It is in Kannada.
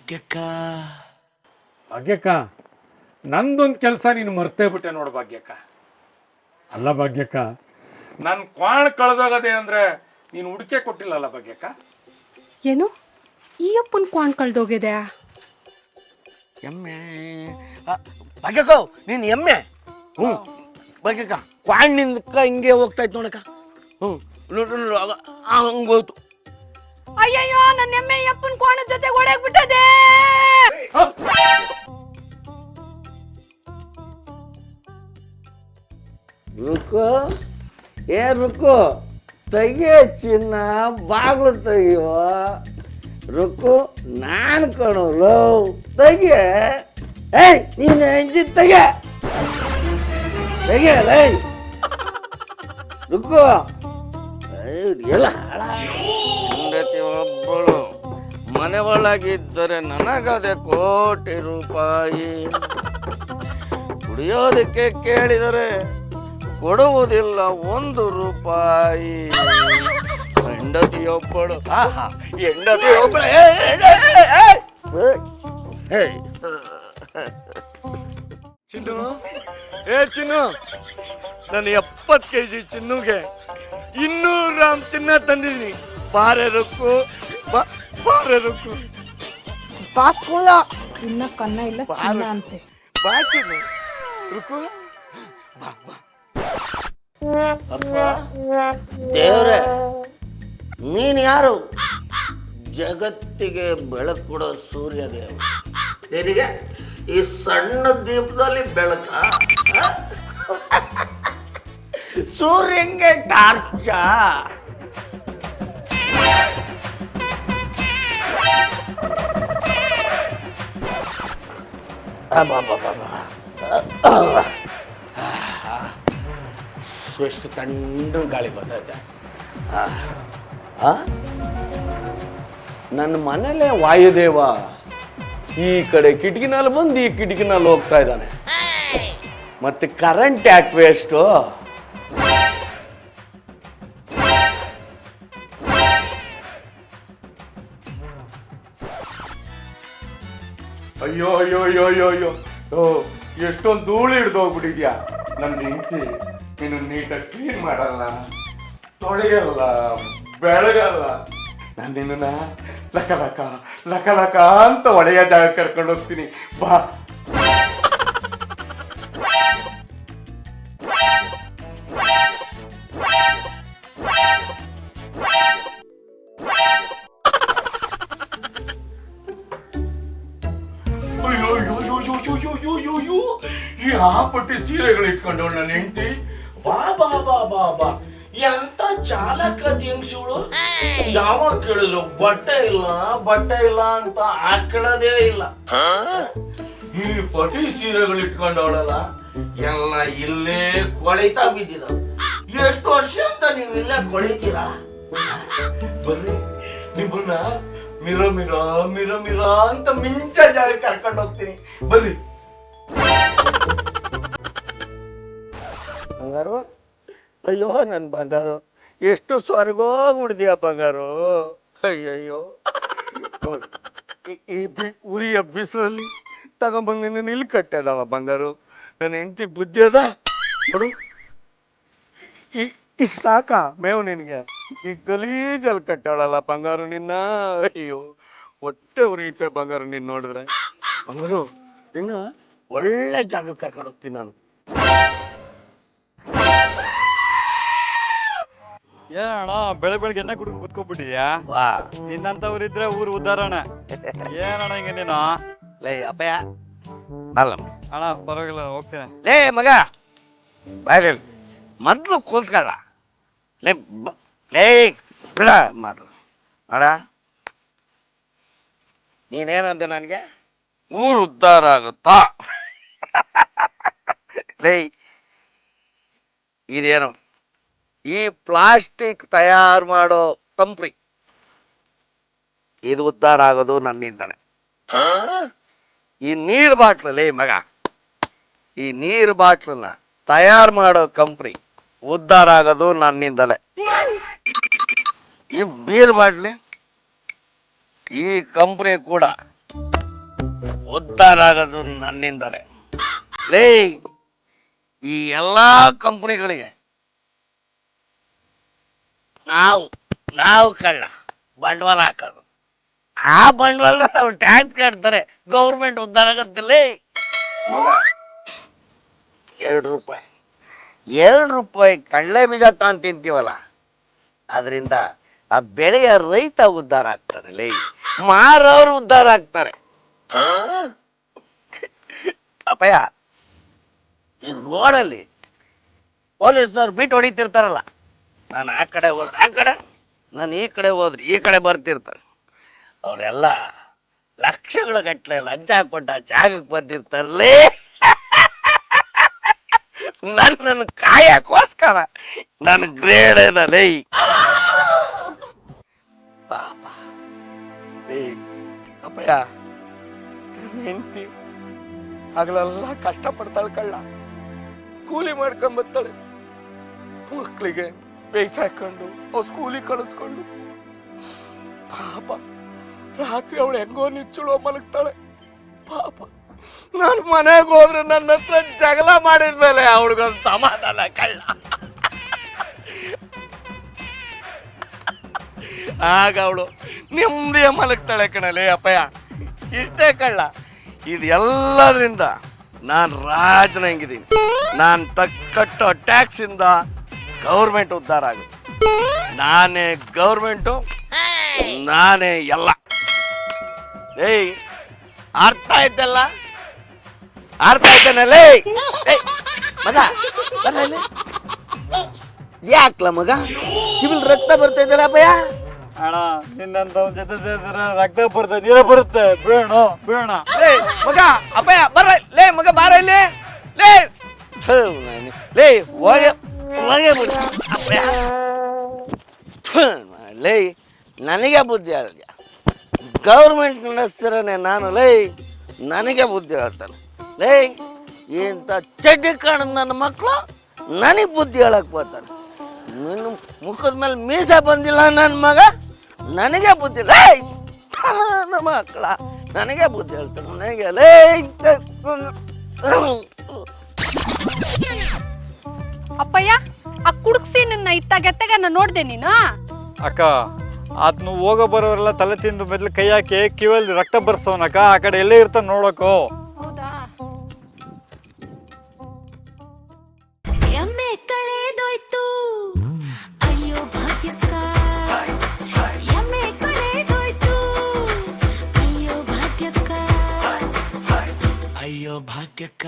ಭಾಗ್ಯಕ್ಕ ಭಾಗ್ಯಕ್ಕ ನಂದೊಂದು ಕೆಲಸ ನೀನು ಮರ್ತೇ ಬಿಟ್ಟೆ ನೋಡು ಭಾಗ್ಯಕ್ಕ. ಅಲ್ಲ ಭಾಗ್ಯಕ್ಕ, ನನ್ನ ಕ್ವಾಣ್ ಕಳೆದೋಗದೆ ಅಂದರೆ ನೀನು ಹುಡುಕೆ ಕೊಟ್ಟಿಲ್ಲಲ್ಲ ಭಾಗ್ಯಕ್ಕ. ಏನು ಈ ಅಪ್ಪನ ಕ್ವಾಣ್ ಕಳ್ದೋಗಿದೆ? ಎಮ್ಮೆ ಭಾಗ್ಯಕ್ಕ ನೀನು ಎಮ್ಮೆ. ಹ್ಞೂ ಭಾಗ್ಯಕ್ಕ ಕ್ವಾಣ್ಣಿಂದಕ್ಕ ಹಿಂಗೆ ಹೋಗ್ತಾ ಇತ್ತು ನೋಡಕ್ಕ. ಹ್ಞೂ ಹಂಗೆ ಹೋಯ್ತು. ಅಯ್ಯಯ್ಯೋ, ನನ್ನ ಎಮ್ಮೆ ಅಪ್ಪನ ಕ್ವಾಣ ಜೊತೆ ಓಡಾಗ್ಬಿಟ್ಟದೆ. ರುಕು ರುಕು ತೆಗಿಯ ಚಿನ್ನ, ಬಾಗ್ಲು ತೆಗಿಯೋ. ರುಕು ನಾನು ಕಣೋಲು ತೆಗಿಯ. ಏಯ್ ನೀನು ಎಂಜಿ ತೆಗಿಯ ಲೈ. ರುಕು ಎಲ್ಲ ಹೆಂಡತಿ ಒಬ್ಬಳು ಮನೆ ಒಳಗಿದ್ದರೆ ನನಗದೆ ಕೋಟಿ ರೂಪಾಯಿ. ಕುಡಿಯೋದಕ್ಕೆ ಕೇಳಿದರೆ ಕೊಡುವುದಿಲ್ಲ 1 ರೂಪಾಯಿ. ಹೆಂಡತಿಯೊಬ್ಬಳು ಹೆಂಡತಿಯೊಬ್ಬಳು ಚಿನ್ನು ಚಿನ್ನು, ನಾನು 70 kg ಚಿನ್ನುಗೆ 200 ಗ್ರಾಮ್ ಚಿನ್ನ ತಂದಿದ್ದೀನಿ. ಬಾರೆ ರುಕ್ಕು, ಬಾರೆ ರುಕ್ಕು. ಬಾಸ್ಕೋಲ ಇನ್ನ ಕನ್ನ ಇಲ್ಲ ಚಿನ್ನ ಅಂತೆ. ಬಾ ಚಿನ್ನು ರುಕ್ಕು, ಬಾ ಬಾ. ಅಪ್ಪ ದೇವ್ರೆ, ನೀನು ಯಾರು? ಜಗತ್ತಿಗೆ ಬೆಳಕು ಕೊಡೋ ಸೂರ್ಯ ದೇವ. ನಿನಗೆ ಈ ಸಣ್ಣ ದೀಪದಲ್ಲಿ ಬೆಳಕ? ಸೂರ್ಯಂಗೆ ಟಾರ್ಚ? ಎಷ್ಟು ತಣ್ಣು ಗಾಳಿ ಬರ್ತೈತೆ. ನನ್ನ ಮನೇಲೆ ವಾಯುದೇವ ಈ ಕಡೆ ಕಿಟಕಿನಲ್ಲಿ ಬಂದು ಈ ಕಿಟಕಿನಲ್ಲಿ ಹೋಗ್ತಾ ಇದ್ದಾನೆ. ಮತ್ತೆ ಕರೆಂಟ್ ಯಾಕೆ ವೇಸ್ಟು? ಅಯ್ಯೋ ಅಯ್ಯೋ ಅಯ್ಯೋ ಅಯ್ಯೋ ಅಯ್ಯೋ ಓ, ಎಷ್ಟೊಂದು ಧೂಳು ಹಿಡ್ದೋಗ್ಬಿಟ್ಟಿದ್ಯಾ. ನನ್ನ ಹೆಂಡತಿ ನೀನು ನೀಟಾಗಿ ಕ್ಲೀನ್ ಮಾಡಲ್ಲ, ತೊಳೆಯಲ್ಲ, ಬೆಳಗಲ್ಲ. ನಾನು ನಿನ್ನ ಲಕ ಲಕ ಲಕ ಲಕ ಅಂತ ಒಳ್ಳೆಯ ಜಾಗ ಕರ್ಕೊಂಡು ಹೋಗ್ತೀನಿ. ಬಾ. ಅಯ್ಯೋ ಅಯ್ಯೋ ಅಯ್ಯೋ ಅಯ್ಯೋ ಅಯ್ಯೋ ಅಯ್ಯೋ ಅಯ್ಯೋ, ಈ ಪಟ್ಟಿ ಸೀರೆಗಳು ಇಟ್ಕೊಂಡವಳು ನನ್ನ ಹೆಂಡತಿ. ಬಾ ಬಾ ಬಾ ಬಾ ಬಾ, ಎಂತ ಚಾಲಕ ಹೆಂಗ್ಸುಗಳು. ಯಾವಾಗ ಕೇಳಿದ್ರು ಬಟ್ಟೆ ಇಲ್ಲ ಅಂತ ಹಾಕೊಳ್ಳೋದೇ ಇಲ್ಲ. ಈ ಪಟಿ ಸೀರೆಗಳು ಇಟ್ಕೊಂಡವಳಲ್ಲ, ಎಲ್ಲ ಇಲ್ಲೇ ಕೊಳಿತಾ ಬಿದ್ದಿದ್ದಾವೆ. ಎಷ್ಟು ವರ್ಷ ಅಂತ ನೀವು ಇಲ್ಲೇ ಕೊಳಿತೀರಾ? ಬರ್ರಿ, ನಿಮ್ಮನ್ನ ಮಿರ ಮಿರ ಮಿರ ಮಿರ ಅಂತ ಮಿಂಚ ಜಾಗ ಕರ್ಕೊಂಡು ಹೋಗ್ತೀನಿ. ಬರ್ರಿ. ಬಂಗಾರು, ಅಯ್ಯೋ ನನ್ನ ಬಂಗಾರು, ಎಷ್ಟು ಸ್ವರ್ಗೋಗ್ಬಿಡ್ತೀಯ ಬಂಗಾರು. ಅಯ್ಯಯ್ಯೋ, ಈ ಉರಿಯ ಬಿಸಿಲಲ್ಲಿ ತಗೊಂಡ್ಬಂದು ನಿನ್ನ ಇಲ್ಲಿ ಕಟ್ಟದವ ಬಂಗಾರು. ನನ್ನ ಹೆಂಡತಿ ಬುದ್ಧಿ ಅದ ನೋಡು. ಇಷ್ಟು ಸಾಕ ಮೇವು ನಿನಗೆ? ಈ ಗಲೀಜಲ್ಲಿ ಕಟ್ಟಾಳಲ್ಲ ಬಂಗಾರು ನಿನ್ನ. ಅಯ್ಯೋ, ಹೊಟ್ಟೆ ಉರಿಯುತ್ತೆ ಬಂಗಾರು ನೀನು ನೋಡಿದ್ರೆ. ಬಂಗಾರು ನಿನ್ನ ಒಳ್ಳೆ ಜಾಗ ಕರ್ಕೊಂಡು ಹೋಗ್ತೀನಿ ನಾನು. ಏನಣ್ಣ ಬೆಳಗ್ಗೆ ಎಣ್ಣೆ ಕುಡಿದು ಕೂತ್ಕೊಬಿಟ್ಟಿದ್ಯಾ? ನಿನ್ನಂತವ್ರಿದ್ರೆ ಊರು ಉದ್ದಾರಣ. ಏನಣ್ಣ ಹಿಂಗೆ ನೀನು? ಲೇ ಅಪ್ಪಯ್ಯ, ಅಲ್ಲ ಅಣ್ಣ ಪರವಾಗಿಲ್ಲ, ಹೋಗ್ತೇನೆ. ಲೇ ಮಗ, ಬಾಯ್ ಮೊದ್ಲು ಕೂತ್ಕೊಳ್ಳ. ಲೇ ಬಿಡ ಮಾತು ಅಡ. ನೀನೇನಂದೆ ನನಗೆ? ಊರು ಉದ್ಧಾರ ಆಗುತ್ತಾ? ಲೇ, ಇದೇನು ಈ ಪ್ಲಾಸ್ಟಿಕ್ ತಯಾರು ಮಾಡೋ ಕಂಪ್ನಿ, ಇದು ಉದ್ಧಾರ ಆಗೋದು ನನ್ನಿಂದನೇ. ಈ ನೀರು ಬಾಟ್ಲಲ್ಲಿ ಮಗ, ಈ ನೀರು ಬಾಟ್ಲನ್ನ ತಯಾರು ಮಾಡೋ ಕಂಪ್ನಿ ಉದ್ಧಾರ ಆಗೋದು ನನ್ನಿಂದಲೇ. ಈ ಬೀರ್ ಬಾಟ್ಲಿ, ಈ ಕಂಪ್ನಿ ಕೂಡ ಉದ್ಧಾರ ಆಗೋದು ನನ್ನಿಂದಲೇ. ಲೇ, ಈ ಎಲ್ಲಾ ಕಂಪನಿಗಳಿಗೆ ನಾವು ಕಳ್ಳ ಬಂಡವಾಳ ಹಾಕೋದು. ಆ ಬಂಡವಾಳ ನಾವು ಟ್ಯಾಕ್ಸ್ ಕಟ್ತಾರೆ, ಗೌರ್ಮೆಂಟ್ ಉದ್ಧಾರ ಆಗತ್ತಿಲ್ಲ. ₹2 ಕಳ್ಳೆ ಬೀಜ ತಗೊಂಡು ತಿಂತೀವಲ್ಲ, ಅದರಿಂದ ಆ ಬೆಳೆಯ ರೈತ ಉದ್ಧಾರ ಆಗ್ತಾರೆ. ಲೇ, ಮಾರವರು ಉದ್ಧಾರ ಆಗ್ತಾರೆ. ಅಪ್ಪಯ್ಯ, ಈ ರೋಡಲ್ಲಿ ಪೊಲೀಸ್ನವ್ರು ಬಿಟ್ಟು ಹೊಡಿತಿರ್ತಾರಲ್ಲ, ನಾನು ಆ ಕಡೆ ಹೋದ್ರೆ ಆ ಕಡೆ, ನಾನು ಈ ಕಡೆ ಹೋದ್ರೆ ಈ ಕಡೆ ಬರ್ತಿರ್ತಾರೆ. ಅವರೆಲ್ಲ ಲಕ್ಷಗಳ ಗಟ್ಟಲೆ ಲಂಚ ಹಾಕೊಟ್ಟ ಜಾಗಕ್ಕೆ ಬಂದಿರ್ತಾರಲ್ಲೇ. ನನ್ನ ಕಾಯಕ್ಕೋಸ್ಕರ ನನ್ನ ಗ್ರೇಡ್ ಏನಲ್ಲೇ. ಪಾಪ ಅಪ್ಪಯ್ಯ, ನನ್ನ ಹೆಂಡತಿ ಹಗಲೆಲ್ಲ ಕಷ್ಟಪಡ್ತಾಳೆ ಕಳ್ಳ, ಕೂಲಿ ಮಾಡ್ಕೊಂಬರ್ತಾಳೆ. ಮಕ್ಕಳಿಗೆ ಬೇಯಿಸಾಕೊಂಡು ಅವ್ರು ಸ್ಕೂಲಿಗೆ ಕಳಿಸ್ಕೊಂಡು, ಪಾಪ ರಾತ್ರಿ ಅವಳು ಹೆಂಗೋ ನಿಚ್ಚುಳೋ ಮಲಗ್ತಾಳೆ. ಪಾಪ ನಾನು ಮನೆಗೆ ಹೋದ್ರೆ ನನ್ನ ಹತ್ರ ಜಗಳ ಮಾಡಿದ್ಮೇಲೆ ಅವಳಿಗೊಂದು ಸಮಾಧಾನ ಕಳ್ಳ. ಆಗ ಅವಳು ನೆಮ್ಮದಿಯ ಮಲಗ್ತಾಳೆ ಕಣಲೇ. ಅಪ್ಪಯ್ಯ, ಇಷ್ಟೇ ಕಳ್ಳ. ಇದು ಎಲ್ಲದರಿಂದ ನಾನು ರಾಜನಂಗಿದ್ದೀನಿ. ನಾನು ಕಟ್ಟೋ ಟ್ಯಾಕ್ಸಿಂದ ಗೌರ್ಮೆಂಟ್ ಉದ್ಧಾರ ಆಗುತ್ತೆ. ನಾನೇ ಗೌರ್ಮೆಂಟು, ನಾನೇ ಎಲ್ಲ. ಏಯ್, ಅರ್ಥ ಆಯ್ತಲ್ಲ? ಅರ್ಥ ಆಯ್ತಾನಲ್ಲೇ? ಮಗ ಬರಲಿ. ಯಾಕ್ಲ ಮಗ ಕಿವಿಲ್ ರಕ್ತ ಬರ್ತಾ ಇದ್ದಲ್ಲ ಅಪ್ಪಯ್ಯ? ಅಣ್ಣ, ನಿನ್ನಂತ ಜೊತೆ ಸೇರಿದ್ರೆ ರಕ್ತ ಬರ್ತದೆ, ನೀರ ಬರುತ್ತೆ. ಬೇಡ ಮಗ ಅಪ್ಪಯ್ಯ ಬರ್ರ. ಲೇ ಮಗ ಬಾರ ಇಲ್ಲಿ. ಲೇ ಲೇ, ಹೋಗೆ ಬಿಡು ಅಪ್ಪಯ್ಯ. ಲೇ, ನನಗೆ ಬುದ್ಧಿ ಹೇಳಿದ್ಯ? ಗೌರ್ಮೆಂಟ್ ನಡೆಸ್ತಿರನೆ ನಾನು. ಲೇ, ನನಗೆ ಬುದ್ಧಿ ಹೇಳ್ತಾನೆ. ಲೇ, ಇಂಥ ಚಡ್ಡಿ ಕಾಣದ್ ನನ್ನ ಮಕ್ಕಳು ನನಗೆ ಬುದ್ಧಿ ಹೇಳಕ್ ಬರ್ತಾನೆ. ನಿನ್ನ ಮುಖದ ಮೇಲೆ ಮೀಸೆ ಬಂದಿಲ್ಲ ನನ್ನ ಮಗ, ನನಗೆ ಬುದ್ಧಿ. ಲೇ, ನನ್ನ ಮಕ್ಕಳ ನನಗೆ ಬುದ್ಧಿ ಹೇಳ್ತಾನೆ. ನನಗೆ ಲೇ ಅಪ್ಪಯ್ಯ, ಆ ಕುಡುಕ್ಸಿ ನನ್ನ ಇತ್ತಾಗೆತ್ತಾಗ ನಾನು ನೋಡ್ದೆ ನೀನು. ಅಕ್ಕ, ಆತ್ನು ಹೋಗೋ ಬರೋರೆಲ್ಲ ತಲೆ ತಿಂದು ಮೊದ್ಲು ಕೈ ಹಾಕಿ ಕಿವಲ್ಲಿ ರಕ್ತ ಬರ್ಸವನಕ್ಕ. ಆ ಕಡೆ ಎಲ್ಲೇ ಇರ್ತಾನ ನೋಡೋಕು. ಹೌದಾ? ಎಮ್ಮೆ ಕಳೆದೋಯ್ತು, ಅಯ್ಯೋ ಭಾಗ್ಯಕ್ಕ. ಎಮ್ಮೆ ಕಳೆದೋಯ್ತು, ಅಯ್ಯೋ ಭಾಗ್ಯಕ್ಕ. ಅಯ್ಯೋ ಭಾಗ್ಯಕ್ಕ.